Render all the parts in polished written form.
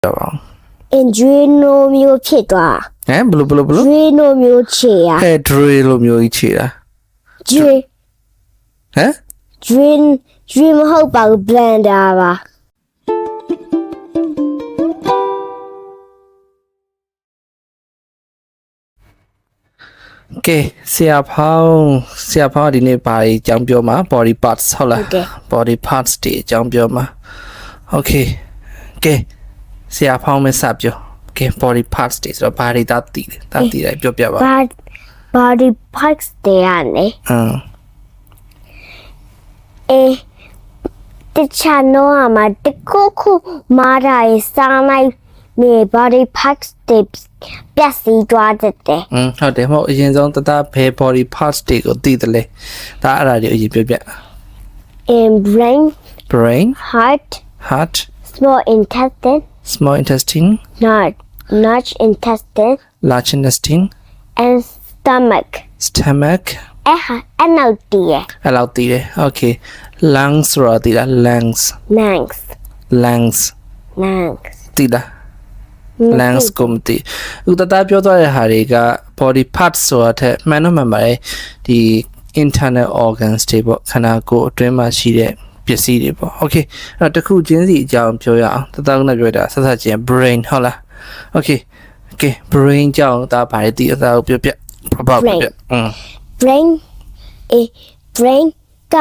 Adreno မျိုးဖြစ်သွား ဟမ်ဘလို့ Adreno မျိုးချေရ ဒရီလိုမျိုးကြီးခြေတာ Dre ဟမ် Dre မဟုတ်ပါဘူး blender ပါ ကဲဆရာဖောင်းဒီနေ့ပါအကြောင်းပြောမှာ body parts ဟုတ်လား body parts တွေအကြောင်းပြောမှာ okay ကဲဆရာဖောင်းမစပြောကဲ body parts တွေဆိုတော့ဘာတွေသားတည်တယ်ပြောပြပါ body parts တွေကနေတခြားတော့မှာတခုမားတာစားလိုက်နေ body parts တွေပြက်စီးသွားတဲ့ ဟုတ်တယ်မဟုတ်အရင်ဆုံးတသားဘယ် body parts တွေကိုတည်တယ်လဲဒါအဲ့ဒါတွေအရင်ပြောပြ brain heart small intestine large intestine and stomach အဲ့နောက်တည်တယ် okay lungs ဆိုတာတည်လား lungs တည်လား lungs ကိုမတည်ဥတသားပြောသွားတဲ့ဟာတွေက body parts ဆိုတာထက်မှန်ပါတယ်ဒီ internal organs တွေပေါ့ခန္ဓာကိုယ်အတွင်းမှာရှိတဲ့ပစ္စည်းတွေပေါ့ okay အဲ့တော့တစ်ခုချင်းစီအကြောင်းပြောရအောင်တသားကပြောတာဆက်ချင်း brain ဟုတ်လား okay brain ကြောင့်ဒါဘာတွေတည်အသားကိုပြောပြ brain က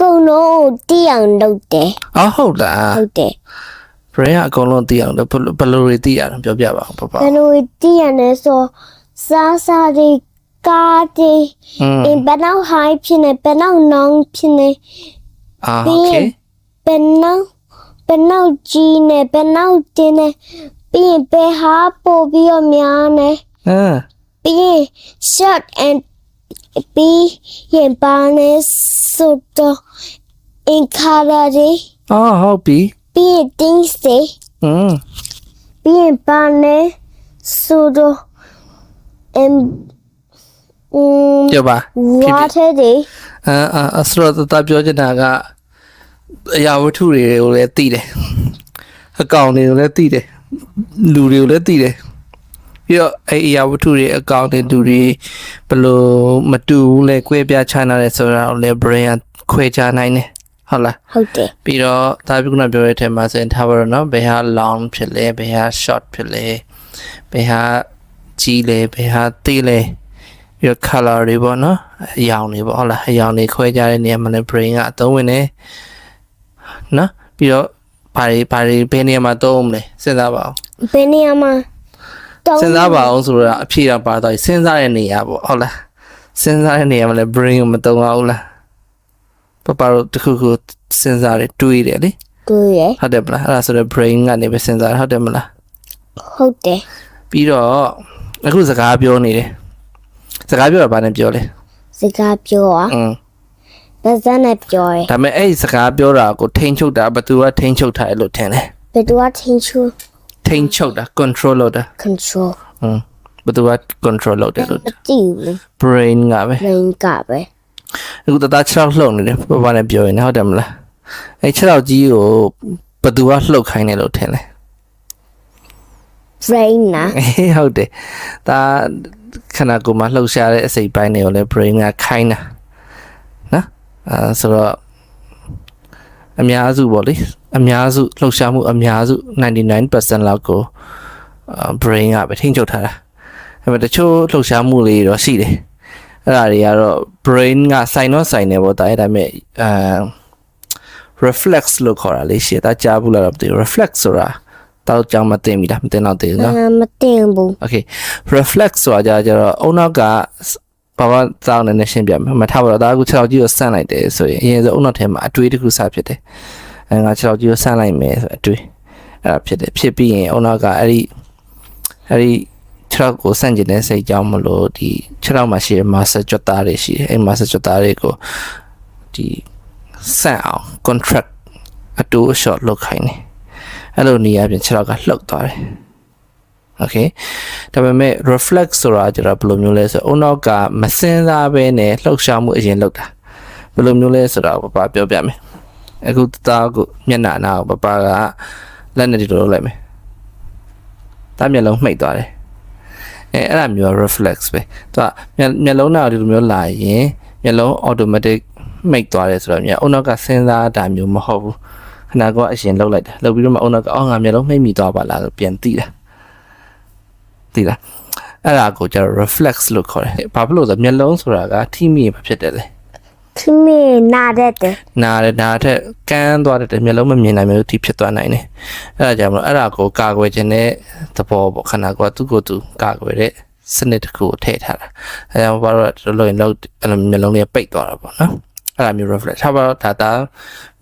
ကုံလုံးတည်အောင်လုပ်တယ် ဟုတ်လား ဟုတ်တယ် brain အကုန်လုံးတည်အောင်လို့ဘယ်လိုတွေတည်ရအောင်ပြောပြပါဦးပပ ဘယ်လိုတည်ရလဲဆိုစားတွေကားတွေဘယ်နောက် high ဖြစ်နေဘယ်နောက် long ဖြစ်နေ okay ဘယ်နောက်ကြီးနေဘယ်နောက်တင်းနေပြီးရင်ဘယ်ဟာပို့ပြီးတော့များနေပြီးရင် short and ပြီးရင်ပါနေဆိုတော့ in color တွေ ဟုတ်ပြီ ပြီးရင် things တွေပြီးရင်ပါနေဆိုတော့ ပြောပါ water တွေ ဆိုတော့တပြောချင်တာကအရာဝတ္ထုတွေကိုလည်းသိတယ်အကောင်တွေကိုလည်းသိတယ်လူတွေကိုလည်းသိတယ်ပြီးတော့အဲ့အရာဝတ္ထုတွေအကောင်တွေလူတွေဘယ်လိုမတူဘူးလဲကွဲပြားခြားနားတယ်ဆိုတာကိုလည်း brain ခွဲခြားနိုင်တယ်ဟုတ်လား ဟုတ်တယ် ပြီးတော့ဒါပြခုနပြောတဲ့အထက်မှာဆိုရင်ထားပါတော့နော်ဘယ်ဟာ long ဖြစ်လဲဘယ်ဟာ short ဖြစ်လဲဘယ်ဟာကြီးလဲဘယ်ဟာသေးလဲပြီးတော့ color တွေပေါ့နော်အရောင်တွေပေါ့ဟုတ်လားအရောင်တွေခွဲခြားတဲ့နေရာမှာလည်း brain ကအသုံးဝင်တယ်နော်ပြီးတော့ဘာတွေဘယ်နေရာမှာသုံးမလဲစဉ်းစားပါအောင် ဘယ်နေရာမှာ စဉ်းစားပါအောင်ဆိုတာအဖြေတော့ပါတော့စဉ်းစားတဲ့နေရာပေါ့ဟုတ်လားစဉ်းစားတဲ့နေရာမှာလည်း brain ကိုမသုံးအောင်လားပပတို့တခုခုစဉ်းစားတယ်တွေးတယ်လေတွေ့ရ ဟုတ်တယ်မလားအဲ့ဒါဆိုတော့ brain ကနေပဲစဉ်းစားဟုတ်တယ်မလား ဟုတ်တယ် ပြီးတော့အခုစကားပြောနေတယ်စကားပြောတာဘာနဲ့ပြောလဲ စကားပြောอ่ะဘာသာနဲ့ပြောရ ဒါပေမဲ့အဲ့ဒီစကားပြောတာကိုထိန်းချုပ်တာဘယ်သူကထိန်းချုပ်ထားတယ်လို့ထင်လဲ ဘယ်သူကထိန်းချုပ် တာ control လုပ်တာ control ဘယ်သူက control လုပ်တယ်လို့ မသိဘူး brain ကပဲ brain ကပဲ အခုတခြားလှုပ်နေတယ်ဘာနဲ့ပြောရင်ဟုတ်တယ်မလားအဲ့ခြေထောက်ကြီးကိုဘယ်သူကလှုပ်ခိုင်းတယ်လို့ထင်လဲ brain နာ ဟုတ်တယ်ဒါခန္ဓာကိုယ်မှာလှုပ်ရှားတဲ့အစိတ်ပိုင်းတွေကိုလည်း brain ကခိုင်းတာနော်ဆိုတော့အများစုပေါ့လေအများစုလှုပ်ရှားမှုအများစု 99% လောက်ကိုbrain ကပဲထိန်းချုပ်ထားတာအဲ့မဲ့တချို့လှုပ်ရှားမှုတွေတော့ရှိတယ်အဲ့ဒါတွေကတော့ brain ကစိုင်နေပေါ့ဒါပေမဲ့reflex လို့ခေါ်တာလေးရှိတာကြားဘူးလားတော့မသိဘူး reflex ဆိုတာတောက်ကြောင်မသိမိလားမသိတော့သေးဘူးနော်မသိဘူး okay reflex ဆိုတာကြတော့အုံနောက်ကဘာမှတောင်းနေရှင်းပြမယ်မထားပါတော့ဒါက6ကြီးကိုဆန့်လိုက်တယ်ဆိုရင်အရင်ဆုံးအုံနောက်ထဲမှာအတွေးတစ်ခုစဖြစ်တယ်အဲငါ6ကြီးကိုဆန့်လိုက်မယ်ဆိုအတွေးအဲ့ဒါဖြစ်တယ်ဖြစ်ပြီးရင်အုံနောက်ကအဲ့ဒီ6ကိုဆန့်ကျင်တဲ့စိတ်ကြောင့်မလို့ဒီ6မှာရှိတဲ့ muscle ကြွတာတွေရှိတယ်အဲ့ muscle ကြွတာတွေကိုဒီဆန့်အောင် contract အတူအလျှော့လုပ်ခိုင်းတယ်အဲ့လိုနေရာပြင်6ကလှုပ်သွားတယ် okay ဒါပေမဲ့ reflex ဆိုတာကျတော့ဘယ်လိုမျိုးလဲဆိုအုံနောက်ကမစင်စားဘဲနဲ့လှုပ်ရှားမှုအရင်လုပ်တာဘယ်လိုမျိုးလဲဆိုတာပပပြောပြမယ်အခုသားကိုမျက်နှာနာကိုပပကလက်နဲ့ဒီလိုလုပ်လိုက်မယ် ဒါမျက်လုံးမှိတ်သွားတယ်အဲ့ဒါမျိုး reflex ပဲသူကမျက်လုံးနာဒီလိုမျိုးလာရင်မျက်လုံး automatic မှိတ်သွားတယ်ဆိုတော့အုံနောက်ကစဉ်းစားတာမျိုးမဟုတ်ဘူးခဏကအရင်လှုပ်လိုက်တယ်လှုပ်ပြီးတော့မှအုံနောက်ကငါမျက်လုံးမှိတ်မိသွားပါလားလို့ပြန်သိတာအဲ့ဒါကိုကျတော့ reflex လို့ခေါ်တယ်ဘာဖြစ်လို့လဲမျက်လုံးဆိုတာကထိမိမှာဖြစ်တယ်လေ သူမေနာတဲ့တဲ့ နားတယ်ဒါထက်ကန်းသွားတဲ့မျက်လုံးမမြင်နိုင်မျိုးထိဖြစ်သွားနိုင်တယ်အဲ့ဒါကြောင့်မလို့အဲ့ဒါကိုကာကွယ်ခြင်းတဲ့သဘောပေါ့ခန္ဓာကိုယ်ကသူ့ကိုယ်သူကာကွယ်တဲ့စနစ်တစ်ခုကိုထည့်ထားတာအဲကြောင့်ဘာလို့လဲလို့ရင်လို့အဲ့လိုမျက်လုံးလေးပိတ်သွားတာပေါ့နော်အဲ့ဒါမျိုး reflex ထားပါတော့ဒါ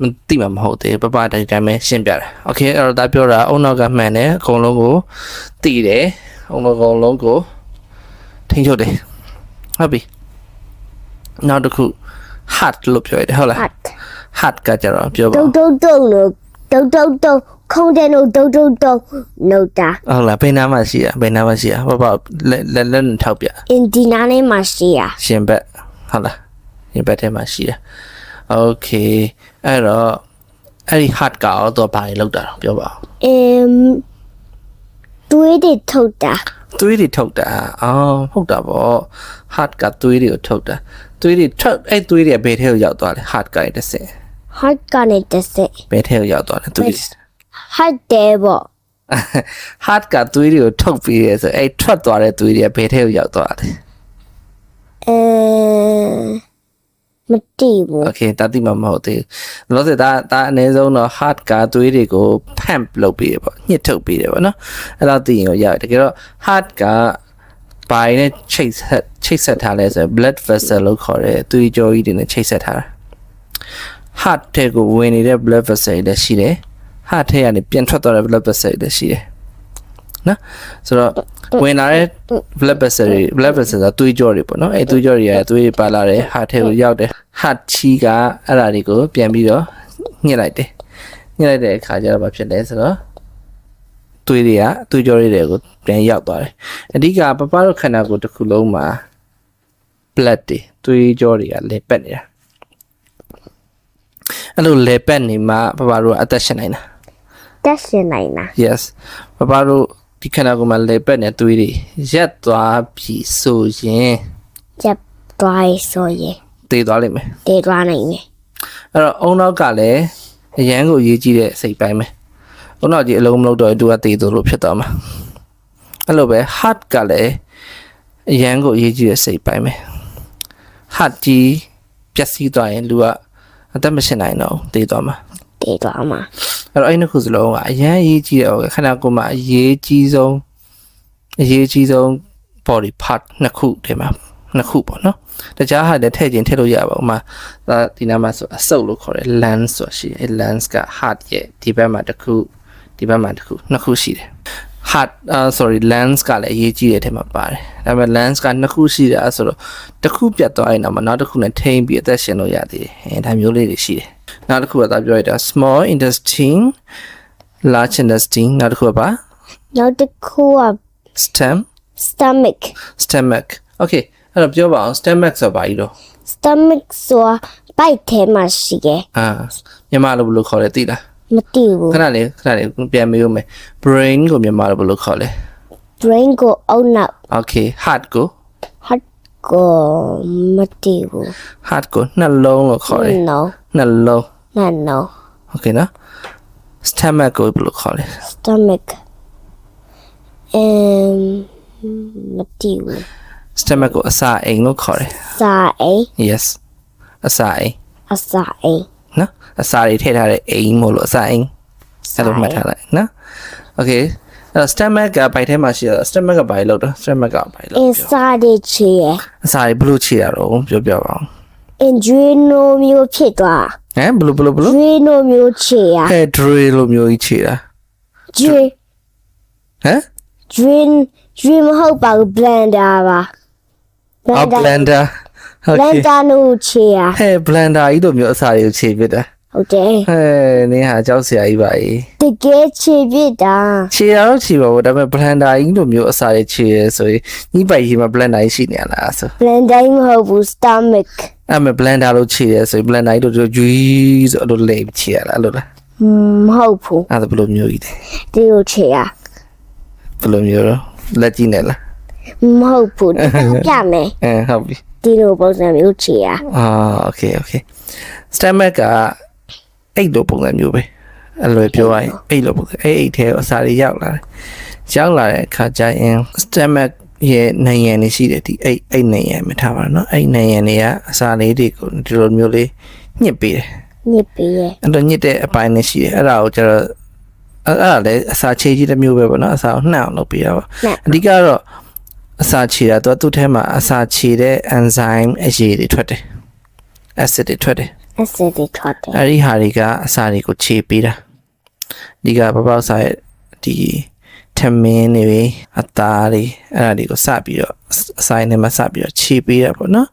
မသိမှမဟုတ်သေးပပတိုင်းတိုင်းပဲရှင်းပြတာโอเคအဲ့တော့ဒါပြောတာအုံနောက်ကမှန်တယ်အကုန်လုံးကိုသိတယ်အုံနောကအကုန်လုံးကိုထိန်းချုပ်တယ်ဟုတ်ပြီနောက်တစ်ခု heart လို့ပြောရတယ်ဟုတ်လား heart ကကြတော့ပြောပါ တုံတုံတုံလို့တုံခုံးတဲ့လို့တုံနိုတာ ဟုတ်လားဘယ်နာမှရှိရဘာလက်ထောက်ပြ အင်ဒီနာနဲ့မရှိရ ရှင်ဘက်ဟုတ်လားရှင်ဘက်ထဲမှာရှိတယ်โอเคအဲ့တော့အဲ့ဒီ heart ကတော့ဘာတွေလောက်တာတော့ပြောပါဦး တွေးတွေထုတ်တာ သွေးတွေထုတ်တာဟုတ်တာပေါ့ heart ကသွေးတွေကိုထုတ်တာသွေးတွေထုတ်အဲ့သွေးတွေကဘယ်ထဲကိုရောက်သွားလဲ heart ကတစ်စက် heart ကနေတစ်စက် ဘယ်ထဲကိုရောက်သွားလဲသွေး heart တယ်ပေါ့ heart ကသွေးတွေကိုထုတ်ပြီးရဲဆိုအဲ့ထွက်သွားတဲ့သွေးတွေကဘယ်ထဲကိုရောက်သွားလဲ မတိဘူး โอเคဒါတိမမဟုတ်သေးဘူးလို့ဆိုဒါအနည်းဆုံးတော့ heart ကသွေးတွေကို pump လုပ်ပြီးတယ်ပေါ့ညှစ်ထုတ်ပြီးတယ်ပေါ့နော်အဲ့တော့သိရင်ကိုရတယ်တကယ်တော့ heart ကဘိုင်းနဲ့ချိတ်ဆက်ထားလဲဆို blood vessel လို့ခေါ်တယ်သွေးကြောကြီးတွေနဲ့ချိတ်ဆက်ထားတာ heart ထဲကိုဝင်နေတဲ့ blood vessel တွေရှိတယ် heart ထဲကနေပြန်ထွက်သွားတဲ့ blood vessel တွေရှိတယ်နော်ဆိုတော့ဝင်လာတဲ့ blood vessel ကသွေးကြောတွေပေါ့နော်အဲသွေးကြောတွေကသွေးပါလာတယ် heart ထဲကိုရောက်တယ် heart ချီကအဲ့ဒါတွေကိုပြန်ပြီးတော့ညှစ်လိုက်တယ်ညှစ်လိုက်တဲ့အခါကျတော့ဘာဖြစ်လဲဆိုတော့သွေးကြောတွေကိုပြန်ရောက်သွားတယ်အဓိကပပတို့ခန္ဓာကိုယ်တစ်ခုလုံးမှာ blood တွေသွေးကြောတွေကလေပတ်နေတာအဲ့လိုလေပတ်နေမှာပပတို့အသက်ရှင်နိုင်တာ တက်ရှင်နိုင်တာ yes ပပတို့ဒီခန္ဓာကိုယ်မှာလေပတ်နေသွေးတွေရက်သွားပြီဆိုရင် ချက်သွားဆိုရင် တည်သွားလိမ့်မယ် တေးသွားနိုင်တယ် အဲ့တော့အုံနောက်ကလည်းအရန်ကိုရေးကြည့်တဲ့စိတ်ပိုင်းပဲအုံနောက်ကြီးအလုံးမလုံးတော့သူကတည်သူလို့ဖြစ်သွားမှာအဲ့လိုပဲ heart ကလည်းအရန်ကိုရေးကြည့်တဲ့စိတ်ပိုင်းပဲ heart ကြီးပျက်စီးသွားရင်လူကအသက်မရှင်နိုင်တော့တည်သွားမှာ တေးသွားမှာ အဲ့တော့အဲ့နှစ်ခုစလုံးကအရန်ရေးကြည့်တဲ့ခန္ဓာကိုယ်မှာအရေးကြီးဆုံး body part နှစ်ခုထဲမှာနှစ်ခုပေါ့နော်တခြားဟာလည်းထည့်ခြင်းထည့်လို့ရပါဘူးဥမာဒီနားမှာဆိုအဆုပ်လို့ခေါ်တယ် lens ဆိုရှိတယ် lens က heart ရဲ့ဒီဘက်မှာတစ်ခုဒီဘက်မှာတစ်ခုနှစ်ခုရှိတယ် heart lens ကလည်းအရေးကြီးတဲ့ထဲမှာပါတယ်ဒါပေမဲ့ lens ကနှစ်ခုရှိတာဆိုတော့တစ်ခုပြတ်သွားရင်တော့နောက်တစ်ခုနဲ့ထိန်းပြီးအသက်ရှင်လို့ရသေးတယ်ဒါမျိုးလေးတွေရှိတယ်နောက်တစ်ခုကသာပြောရတာ small intestine large intestine နောက်တစ်ခုကပါ နောက်တစ်ခုက stomach okay အဲ့တော့ပြောပါအောင် stomach ဆိုတာဘာကြီးတော့ stomach ဆိုဘိုက်ထဲမှာရှိတယ် မြန်မာလိုဘယ်လိုခေါ်လဲသိလား မသိဘူး ခဏလေးပြန်မေးဦးမယ် brain ကိုမြန်မာလိုဘယ်လိုခေါ်လဲ brain ကိုအုံနောက် okay heart ကို heart ကိုမသိဘူး heart ကိုနှလုံးလို့ခေါ်တယ် no နှလုံး no okay နော် stomach ကိုဘယ်လိုခေါ်လဲ stomach မသိဘူး stomach ကိုအစာအိမ်လို့ခေါ်တယ် စာအိမ် yes အစာအိမ် အစာအိမ် နော်အစာတွေထည့်ထားတဲ့အိမ်မို့လို့အစာအိမ်အဲ့လိုမှတ်ထားလိုက်နော် okay အဲ့ stomach ကဘိုက်ထဲမှာရှိရ stomach ကဘာလို့တော့ stomach ကဘာလို့ inside ချေရ အစာတွေဘလို့ခြေရတော့ပြောပါအောင် adrenal မျိုးဖြစ်သွား ဟမ်ဘလို့ adrenal မျိုးချေရ drill လို့မျိုးကြီးခြေတာ dream ဟမ် dream မဟုတ်ပါဘူး blender ပါ blender okay blender လို့ချေရ blender ကြီးတို့မျိုးအစာတွေကိုခြေပြစ်တာ ဟုတ်တယ် နင်းဟာကြောက်စရာကြီးပါကြီး တကယ်ချေပြတာ ခြေရတော့ခြေပါဘူးဒါပေမဲ့ blender ကြီးတို့မျိုးအစာတွေခြေရဆိုရင်ညီပိုက်ကြီးမှာ blender ကြီးရှိနေရလားဆို blender မဟုတ်ဘူး stomach အဲ့မဲ့ blender လို့ခြေရဆိုရင် blender ကြီးတို့ဂျွီးဆိုအဲ့လိုလိမ့်ခြေရလားအဲ့လိုလား မဟုတ်ဘူး အဲ့ဒါဘယ်လိုမျိုးကြီးလဲ ဒီလိုချေရ ဘယ်လိုမျိုးတော့လက်ကြည့်နေလား မဟုတ်ဘူးပြမယ် ဟုတ်ပြီ ဒီလိုပုံစံမျိုးချီရ โอเค stomach ကအဲ့လိုပုံစံမျိုးပဲအဲ့လိုပြောရရင်အဲ့လိုပုံစံအဲ့ထဲအစာတွေရောက်လာတဲ့အခါကျရင် stomach ရဲ့နိုင်ရန်နေရှိတယ်ဒီအဲ့နိုင်ရန်မထားပါတော့အဲ့နိုင်ရန်တွေကအစာလေးတွေကိုဒီလိုမျိုးလေးညှစ်ပေးတယ် ညစ်ပေးရဲ့ အဲ့တော့ညှစ်တဲ့အပိုင်းနဲ့ရှိတယ်အဲ့ဒါကိုကျတော့အဲ့ဒါလည်းအစာချေကြီးတစ်မျိုးပဲပေါ့နော်အစာကိုနှောက်လုပ်ပေးတာပေါ့အဓိကတော့အစာချေတာသူ့ထဲမှာအစာချေတဲ့ enzyme အရည်တွေထွက်တယ် acid တွေထွက်တယ် acid တွေထွက်တယ် အဲ့ဒီဟာတွေကအစာတွေကိုခြေပေးတာဒီကပပောက်စာရဲ့ဒီထမင်းတွေအသားတွေအဲ့ဒါတွေကိုစပြီးတော့အစာနဲ့မှစပြီးတော့ခြေပေးတာပေါ့နော်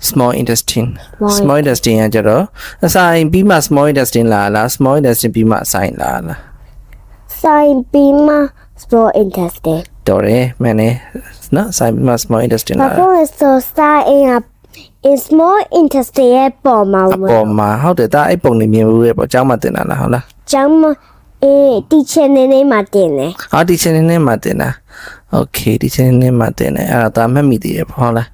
small intestine ကကျတော့အစာပြီးမှ small intestine လာလား small intestine ပြီးမှအစာလာလား sign ပြီးမှ small intestine တော်တယ်မှန်တယ်နော်အစာပြီးမှ small intestine လာ ဘာလို့လဲဆို sign is small intestine ရဲ့ပေါ်မှာ အပေါ်မှာဟုတ်တယ်ဒါအဲ့ပုံနေမြင်ဘူးလေပေါ့အเจ้าမတင်တာလားဟုတ်လား ကျောင်းမတီချင်နေမှာတင်တယ် ဟာဒီချင်နေမှာတင်တာโอเคဒီချင်နေမှာတင်တယ်အဲ့ဒါမှတ်မိသေးတယ်ပေါ့ဟုတ်လား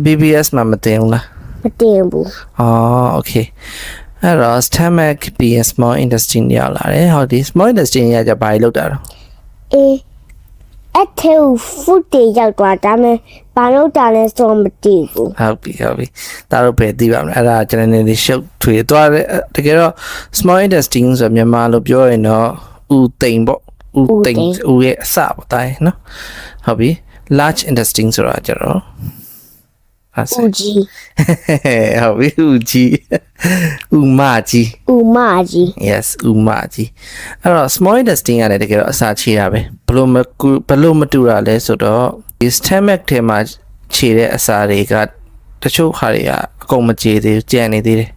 BBS မှာမတင်ဘူးလား မတင်ဘူး โอเคအဲ့တော့ stomach ပြီး small intestine ရောက်လာတယ်ဟောဒီ small intestine ကကြဘာလို့လောက်တာတော့ အဲ့ထဲ food တွေရောက်သွားဒါမဲ့ဘာလို့တာလဲဆိုမသိဘူး ဟုတ်ပြီဒါတော့ပဲသိပါမယ်အဲ့ဒါကျွန်တော်နေရှုပ်ထွေသွားတယ်တကယ်တော့ small intestine ဆိုမြန်မာလိုပြောရင်တော့ဥသိမ်ပေါ့ဥသိမ်ဥရဲ့အစပေါ့တိုင်းနော်ဟုတ်ပြီ large intestine ဆိုတာကြတော့ဦးကြီး ဟုတ်ပြီဦးကြီးဦးမကြီး yes ဦးမကြီးအဲ့တော့ small intestine ကလည်းတကယ်တော့အစာချေတာပဲဘလို့မတူတာလဲဆိုတော့ဒီ stomach ထဲမှာခြေတဲ့အစာတွေကတချို့ခါတွေကအကုန်မခြေသေးဘူးကြံနေသေးတယ်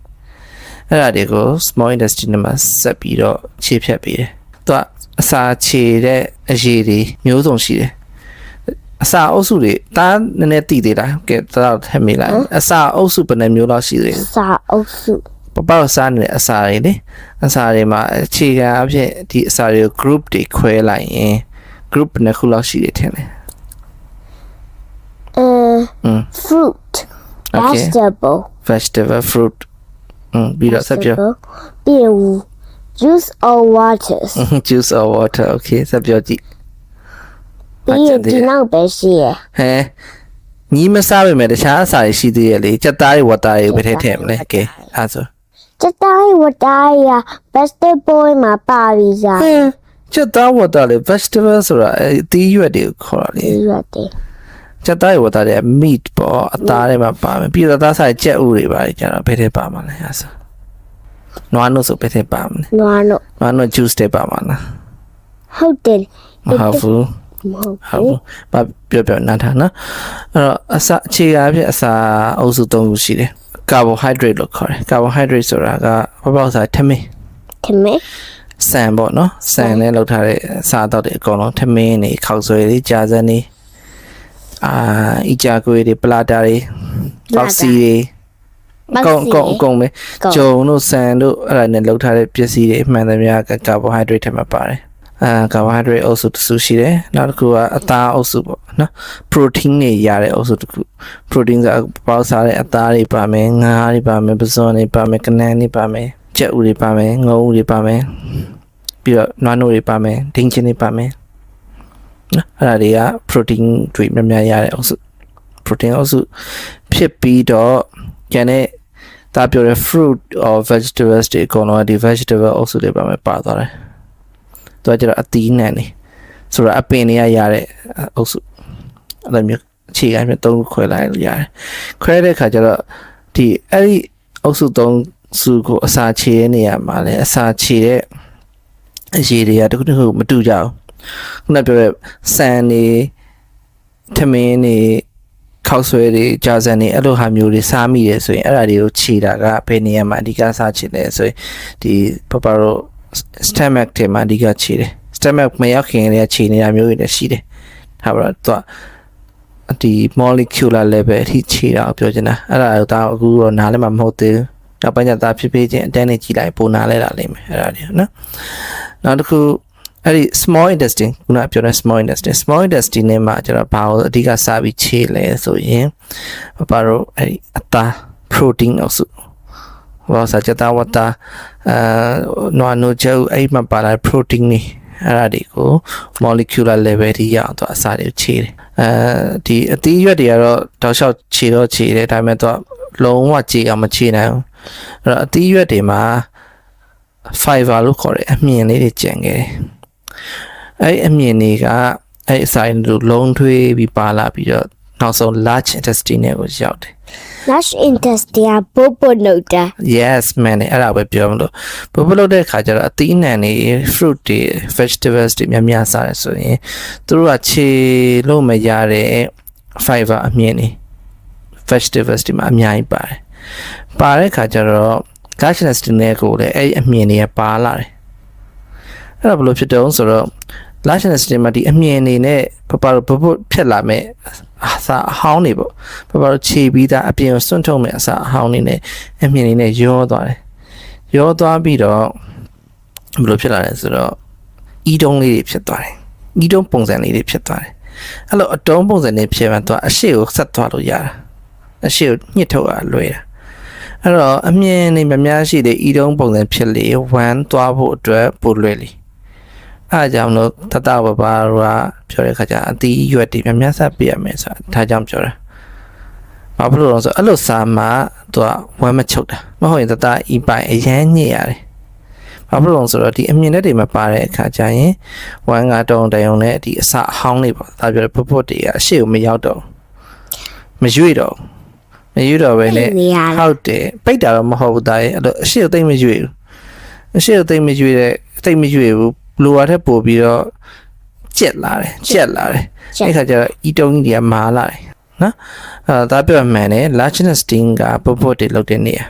အဲ့ဒါတွေကို small intestine မှာဆက်ပြီးတော့ခြေဖြတ်ပေးတယ်သူကအစာခြေတဲ့အရည်တွေမျိုးစုံရှိတယ်အစာအုပ်စုတွေဒါနည်းနည်းတည်သေးလားကဲတော့ထည့်မိလိုက်အစာအုပ်စုဘယ်နှမျိုးလောက်ရှိသေးလဲ စာအုပ်စု ပပစားနေတဲ့အစာတွေလေအစာတွေမှာအခြေခံအဖြစ်ဒီအစာတွေကို group တွေခွဲလိုက်ရင် group နှစ်ခုလောက်ရှိတယ်ထင်တယ် fruit Okay. vegetable fruit ပြီးတော့ဆက်ပြော ပြီး juice or water juice or water okay ဆက်ပြောကြည့် ပြီးဒီနောက်ပဲရှိရ ဟဲညီမစားပေမဲ့တခြားအစာတွေရှိသေးရဲ့လေစက်သားတွေဝတ်သားတွေပဲထည့်မလဲကဲအဲ့ဆို စက်သားဝတ်သားရ vegetable မှာပါပြီးစား စက်သားဝတ်သားလေ vegetable ဆိုတာအသီးရွက်တွေကိုခေါ်တာလေ ရွတ်တယ် စက်သားတွေဝတ်သားတွေ meat ပေါ့အသားတွေမှာပါမယ်ပြီးတော့သားစားကြက်ဥတွေပါကြတော့ဘယ်ထဲပါမှာလဲအဲ့ဆိုနွားနို့ဆိုဘယ်ထဲပါမလဲ နွားနို့ juice တွေပါမှာလား ဟုတ်တယ် မဟုတ်ဘူး မဟုတ် ဟုတ်ဘူးဘာပြောနားထားနော်အဲ့တော့အစာအခြေခံအဖြစ်အစာအုပ်စု၃ခုရှိတယ် carbohydrate လို့ခေါ်တယ် carbohydrate ဆိုတာကဘာလို့ဆိုထမင်း ထမင်း ဆန်ပေါ့နော်ဆန်နဲ့လောက်ထားတဲ့အစာအသောက်တွေအကုန်လုံးထမင်းတွေခောက်ဆွဲတွေကြာစံတွေအီကြာကွေးတွေပလာတာတွေပေါက်စီတွေအကုန်ပဲဂျုံတို့ဆန်တို့အဲ့ဒါနဲ့လောက်ထားတဲ့ပစ္စည်းတွေအမှန်တည်းက carbohydrate ထဲမှာပါတယ်carbohydrate အုပ်စုတစ်စုရှိတယ်နောက်တစ်ခုကအသားအုပ်စုပေါ့နော် protein တွေရတဲ့အုပ်စုတစ်ခု protein ကပေါစားတဲ့အသားတွေပါမယ်ငါးတွေပါမယ်ပဇွန်တွေပါမယ်ကနန်းတွေပါမယ်ကြက်ဥတွေပါမယ်ငုံဥတွေပါမယ်ပြီးတော့နွားနို့တွေပါမယ်ဒိန်းချင်းတွေပါမယ်နော်အဲ့ဒါတွေက protein တွေများများရတဲ့အုပ်စု protein အုပ်စုဖြစ်ပြီးတော့ကျန်တဲ့ဒါပြောတဲ့ fruit or vegetables တွေအကုန်လုံးဒီ vegetable အုပ်စုတွေပါမယ်ပါသွားတယ်သူကကျတော့အသီးနှံနေဆိုတော့အပင်တွေကရတဲ့အုပ်စုအဲ့လိုမျိုးအခြေခံမျိုး၃ခုခွဲလိုက်လို့ရတယ်ခွဲတဲ့အခါကျတော့ဒီအဲ့ဒီအုပ်စု၃စုကိုအစာခြေတဲ့နေရာမှာလဲအစာခြေတဲ့အရည်တွေကတခုတခုမတူကြဘူးခုနပြောတဲ့ဆန်နေထမင်းနေခောက်ဆွဲတွေကြာစံတွေအဲ့လိုဟာမျိုးတွေစားမိတယ်ဆိုရင်အဲ့ဒါတွေကိုခြေတာကဘယ်နေရာမှာအဓိကစားခြေလဲဆိုရင်ဒီပပရော stomach ထဲမှာအဓိကခြေတယ် stomach မရောက်ခင်လည်းခြေနေတာမျိုးတွေလည်းရှိတယ်ဟာပါတော့ဒီ molecular level အထိခြေတာကိုပြောချင်တာအဲ့ဒါတော့အခုတော့နားလည်းမဟုတ်သေးဘူးနောက်ပိုင်းကျသာဖြစ်ဖြစ်ချင်းအတန်းနဲ့ကြည့်လိုက်ပုံနာလဲတာလိမ့်မယ်အဲ့ဒါတွေနော်နောက်တစ်ခု အဲ့ဒီ small intestine ခုနပြောတဲ့ small intestine နဲ့မှာကျွန်တော်ဘာလို့အဓိကစားပြီးခြေလဲဆိုရင်ဘာလို့အဲ့ဒီအသား protein အုပ်စုဘာသာချက်သားဝတ်တာနွားနို့ချုပ်အဲ့မှာပါလာ protein နေအဲ့ဒါတွေကို molecular level ထိရအောင်တော့အစာတွေခြေတယ်ဒီအသီးရွက်တွေကတော့တောက်လျှောက်ခြေတော့ခြေတယ်ဒါပေမဲ့တော့လုံးဝခြေအောင်မခြေနိုင်ဘူးအဲ့တော့အသီးရွက်တွေမှာ fiber လို့ခေါ်တယ်အမြင်လေးတွေကျန်ခဲ့တယ်အဲ့အမြင်တွေကအဲ့အစာတွေလုံးထွေးပြီးပါလာပြီးတော့နောက်ဆုံး large intestine ကိုရောက်တယ်large intestine ပို့ပို့လို့တာ yes man အဲ့ဒါပဲပြောမလို့ပို့ပို့လို့တဲ့ခါကျတော့အသီးအနှံတွေ fruit တွေ vegetables တွေများများစားရဆိုရင်သူတို့ကခြေလို့မရတဲ့ fiber အမြင်တွေ vegetables တွေမှာအများကြီးပါတယ်ပါတဲ့ခါကျတော့ large intestine ကိုလည်းအဲ့အမြင်တွေကပါလာတယ်အဲ့ဒါဘယ်လိုဖြစ်တုံးဆိုတော့ large intestine မှာဒီအမြင်တွေနဲ့ပပဖြစ်လာမဲ့အစာအဟောင်းတွေပေါ့ပပခြေပြီးသားအပြင်ကိုစွန့်ထုတ်မဲ့အစာအဟောင်းတွေနဲ့အမြင်တွေနဲ့ရောသွားတယ်ရောသွားပြီးတော့ဘယ်လိုဖြစ်လာလဲဆိုတော့ဤတုံးလေးတွေဖြစ်သွားတယ်ဤတုံးပုံစံလေးတွေဖြစ်သွားတယ်အဲ့လိုအတုံးပုံစံတွေဖြစ်မှတော့အရှိကိုဆက်သွားလို့ရတာအရှိကိုညှစ်ထုတ်ရလွယ်တာအဲ့တော့အမြင်တွေမများရှိတဲ့ဤတုံးပုံစံဖြစ်လေ1သွားဖို့အတွက်ပိုလွယ်လေအားကြောင့်လို့တတဘဘာကပြောတဲ့ခါကျအသီးရွက်တွေများများဆက်ပြရမယ်ဆိုတာဒါကြောင့်ပြောတာဘာဖြစ်လို့လဲဆိုအဲ့လိုစာမှာသူကဝမ်းမချုပ်တာမဟုတ်ရင်တတဤပိုင်အရန်ညစ်ရတယ်ဘာဖြစ်လို့လဲဆိုတော့ဒီအမြင်နဲ့တွေမပါတဲ့အခါကျရင်ဝမ်းကတုံတယုံနဲ့ဒီအစာအဟောင်းတွေပေါ့ဒါပြောတဲ့ဖွတ်တွေကအရှိကိုမရောက်တော့မရွေ့တော့ပဲနဲ့ဟုတ်တယ်ပိတ်တာတော့မဟုတ်ဘူးဒါရဲ့အဲ့လိုအရှိကိုသိမ့်မရွေ့ဘူးအရှိကိုသိမ့်မရွေ့ဘူးလိုအပ်တဲ့ပို့ပြီးတော့ကျက်လာတယ်အဲ့ခါကျတော့ဤတုံးကြီးတွေကမာလာတယ်နော်ဒါပြောမှန်တယ် large intestine ကပုတ်တွေလောက်တဲ့နေရာ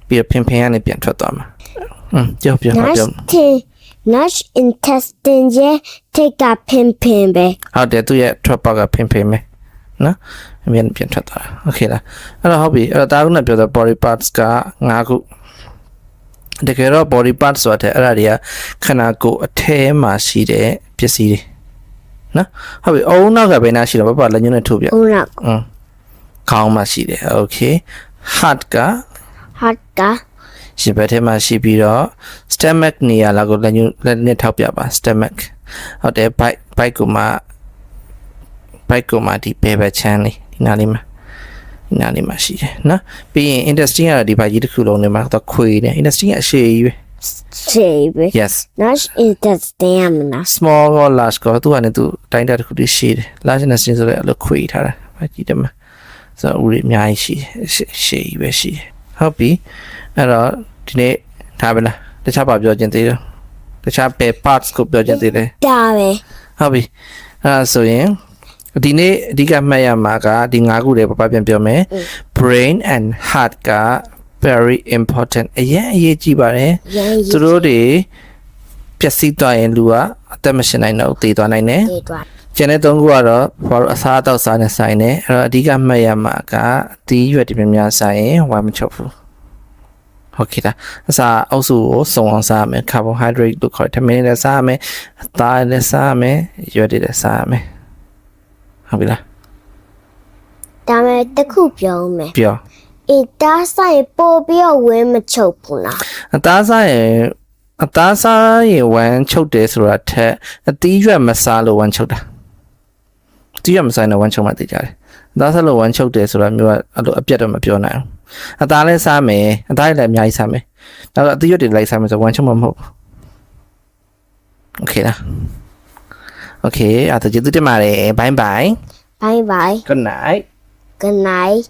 ပြီးတော့ဖင်ကနေပြန်ထွက်သွားမှာပြော large intestine ရဲ့ထိတ်ကဖင်ပဲဟုတ်တယ်သူရဲ့ထွက်ပေါက်ကဖင်ပဲနော်အမြင်ပြန်ထွက်သွားတာโอเคလားအဲ့တော့ဟုတ်ပြီအဲ့တော့ဒါကလည်းပြောတဲ့ body parts က5ခုတကယ်တော့ body parts ဆိုတဲ့အဲ့ဒါတွေကခန္ဓာကိုယ်အထဲမှာရှိတဲ့ပစ္စည်းတွေနော်ဟုတ်ပြီအုံနောက်ကဘယ်နာရှိတော့ဘာလက်ညှိုးနဲ့ထိုးပြအုံနောက်ခေါင်းမှာရှိတယ် okay heart ကရှင်ဘက်ထဲမှာရှိပြီးတော့ stomach နေရာလာကိုလက်နဲ့ထောက်ပြပါ stomach ဟုတ်တယ် bite ကိုမှဒီဘယ်ဘက်ချမ်းလေးဒီနားလေးမှာရှိတယ်နော်ပြီးရင် intestine ကတော့ဒီဘက်ကြီးတစ်ခုလုံးနဲ့မှာတော့ခွေနေ intestine ကအရှိကြီးပဲ yes large intestine မလား small or large ကိုသူကနေသူတိုင်းတာတစ်ခုတည်းရှိတယ် large intestine ဆိုတော့အဲ့လိုခွေထားတာဘာကြည့်တယ်မှာဆိုတော့ဦးရအများကြီးရှိကြီးပဲရှိတယ်ဟုတ်ပြီအဲ့တော့ဒီနေ့ဒါပဲလားတခြားပါပြောခြင်းသေးတယ်တခြားပဲ parts ကိုပြောခြင်းသေးတယ်ဒါပဲဟုတ်ပြီအဲ့ဒါဆိုရင်ဒီနေ့အဓိကမှတ်ရမှာကဒီ5ခုတည်းပပပြန်ပြောမယ် brain and heart က very important အရေးကြီးပါတယ်သူတို့တွေပျက်စီးသွားရင်လူကအသက်မရှင်နိုင်တော့သေသွားနိုင်တယ်ကျန်တဲ့3ခုကတော့ဘာလို့အစားအသောက်စားနေဆိုင်နေအဲ့တော့အဓိကမှတ်ရမှာကဒီရွက်တွေများဆိုင်ရင်ဝမ်းမချုပ်ဘူးဟုတ်ကဲ့လားအစားအုပ်စုကိုစုံအောင်စားမယ် carbohydrate လို့ခေါ်တယ်ထမင်းလည်းစားမယ်အသားလည်းစားမယ်ရွက်တွေလည်းစားမယ်ဟုတ်ပြီလားဒါမဲ့တခုပြောမယ်ပြောတားဆိုင်ပို့ပြီးဝဲမချုပ်ဘူးလားအသားစားရင်ဝမ်းချုပ်တယ်ဆိုတာထက်အသီးရွက်မစားလို့ဝမ်းချုပ်တာအသီးရွက်မစားရင်ဝမ်းချုပ်မှသိကြတယ်အသားစားလို့ဝမ်းချုပ်တယ်ဆိုတာမျိုးကအဲ့လိုအပြတ်တော့မပြောနိုင်ဘူးအသားလည်းစားမယ်အသားလည်းအများကြီးစားမယ်နောက်တော့အသီးရွက်တွေလိုက်စားမယ်ဆိုဝမ်းချုပ်မှမဟုတ်ဘူးโอเคလားโอเคအဲ့ဒါကျေးဇူးတင်ပါတယ် bye bye bye bye good night good night